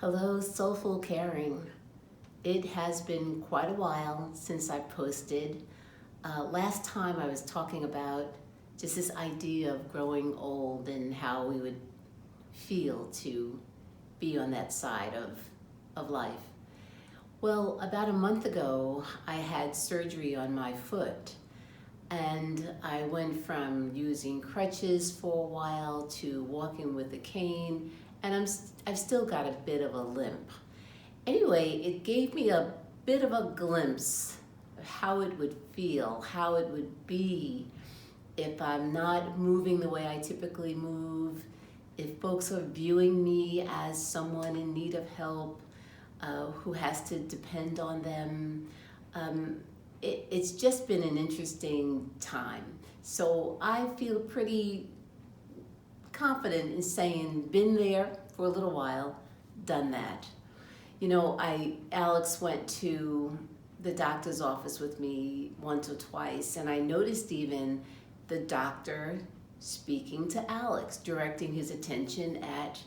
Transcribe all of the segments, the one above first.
Hello, Soulful Caring. It has been quite a while since I posted. Last time I was talking about just this idea of growing old and how we would feel to be on that side of life. Well, about a month ago, I had surgery on my foot, and I went from using crutches for a while to walking with a cane, and I've still got a bit of a limp. Anyway, it gave me a bit of a glimpse of how it would feel, how it would be if I'm not moving the way I typically move, if folks are viewing me as someone in need of help, who has to depend on them. It's just been an interesting time. So I feel pretty confident in saying, been there for a little while, done that. Alex went to the doctor's office with me once or twice, and I noticed even the doctor speaking to Alex, directing his attention at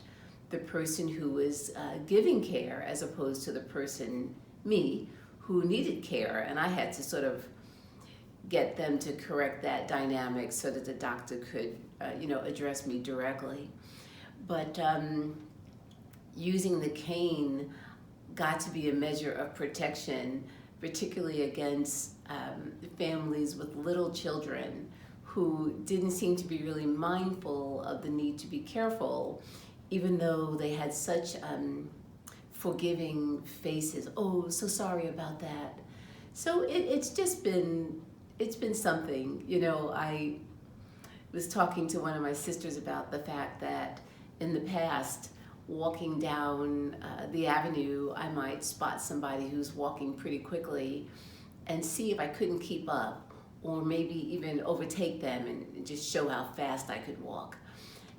the person who was giving care as opposed to the person, me, who needed care. And I had to sort of get them to correct that dynamic so that the doctor could, address me directly. But using the cane got to be a measure of protection, particularly against families with little children who didn't seem to be really mindful of the need to be careful, even though they had such forgiving faces. Oh, so sorry about that. So it's been something. I was talking to one of my sisters about the fact that in the past, walking down the avenue, I might spot somebody who's walking pretty quickly and see if I couldn't keep up, or maybe even overtake them and just show how fast I could walk.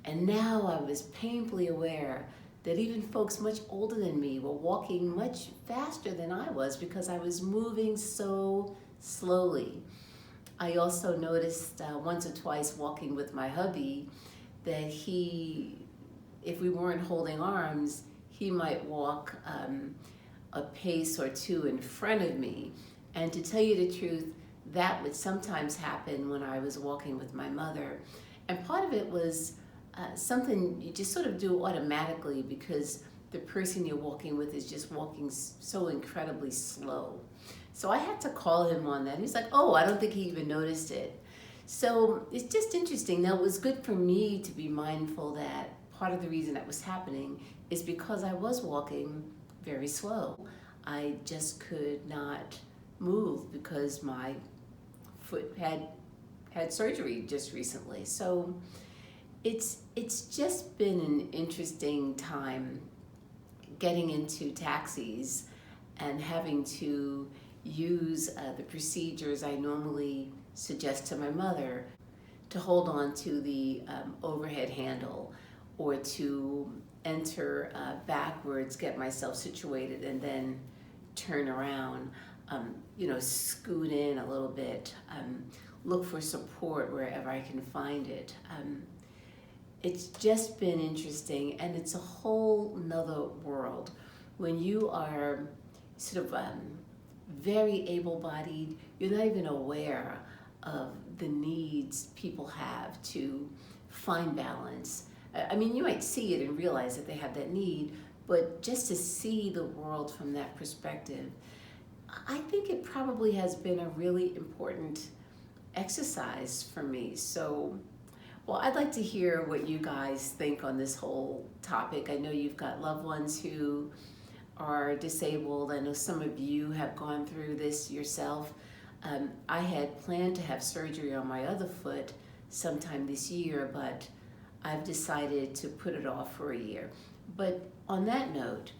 And now I was painfully aware that even folks much older than me were walking much faster than I was because I was moving so slowly. I also noticed once or twice walking with my hubby that if we weren't holding arms, he might walk a pace or two in front of me. And to tell you the truth, that would sometimes happen when I was walking with my mother. And part of it was something you just sort of do automatically because the person you're walking with is just walking so incredibly slow. So I had to call him on that. He's like, oh, I don't think he even noticed it. So it's just interesting. Now, it was good for me to be mindful that part of the reason that was happening is because I was walking very slow. I just could not move because my foot had surgery just recently. So it's just been an interesting time getting into taxis and having to use the procedures I normally suggest to my mother to hold on to the overhead handle, or to enter backwards, get myself situated, and then turn around, scoot in a little bit, look for support wherever I can find it. It's just been interesting, and it's a whole nother world when you are sort of very able-bodied. You're not even aware of the needs people have to find balance. I mean, you might see it and realize that they have that need, but just to see the world from that perspective, I think it probably has been a really important exercise for me. So, well, I'd like to hear what you guys think on this whole topic. I know you've got loved ones who are disabled. I know some of you have gone through this yourself. I had planned to have surgery on my other foot sometime this year, but I've decided to put it off for a year. But on that note,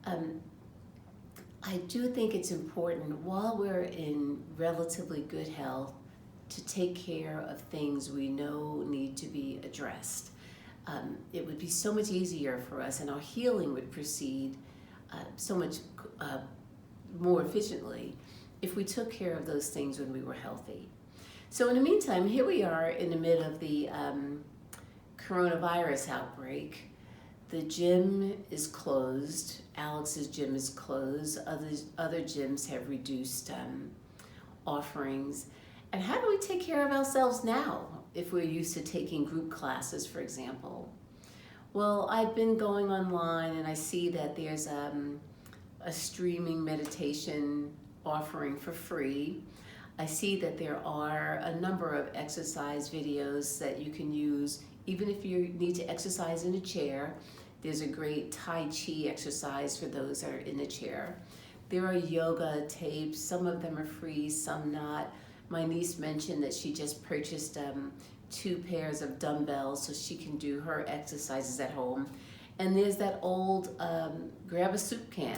I do think it's important while we're in relatively good health to take care of things we know need to be addressed. It would be so much easier for us, and our healing would proceed so much more efficiently if we took care of those things when we were healthy. So in the meantime, here we are in the middle of the coronavirus outbreak. The gym is closed. Alex's gym is closed. Other gyms have reduced offerings. And how do we take care of ourselves now if we're used to taking group classes, for example? Well, I've been going online and I see that there's a streaming meditation offering for free. I see that there are a number of exercise videos that you can use even if you need to exercise in a chair. There's a great Tai Chi exercise for those that are in a chair. There are yoga tapes. Some of them are free, some not. My niece mentioned that she just purchased 2 pairs of dumbbells so she can do her exercises at home. And there's that old grab a soup can,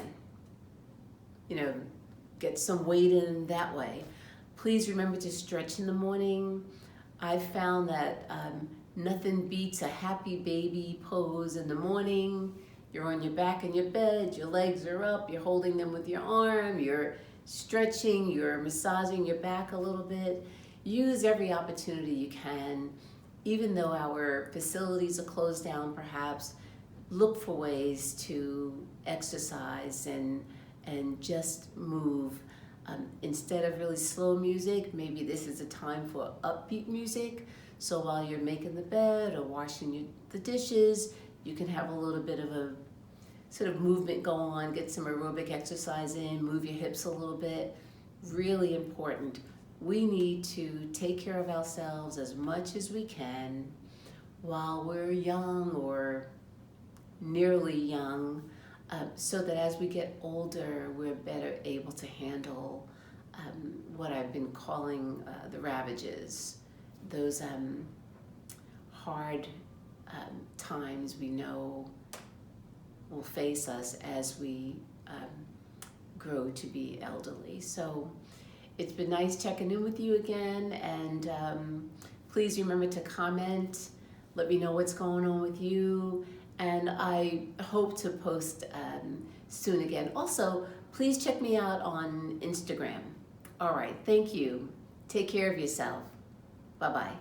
get some weight in that way. Please remember to stretch in the morning. I found that nothing beats a happy baby pose in the morning. You're on your back in your bed, your legs are up, you're holding them with your arm, you're stretching, you're massaging your back a little bit. Use every opportunity you can. Even though our facilities are closed down, perhaps look for ways to exercise and just move. Instead of really slow music, maybe this is a time for upbeat music. So while you're making the bed or washing the dishes, you can have a little bit of a sort of movement go on, get some aerobic exercise in, move your hips a little bit. Really important. We need to take care of ourselves as much as we can while we're young or nearly young, so that as we get older, we're better able to handle what I've been calling the ravages, those hard times we know will face us as we grow to be elderly. So it's been nice checking in with you again, and please remember to comment, let me know what's going on with you, and I hope to post soon again. Also, please check me out on Instagram. All right, thank you. Take care of yourself. Bye-bye.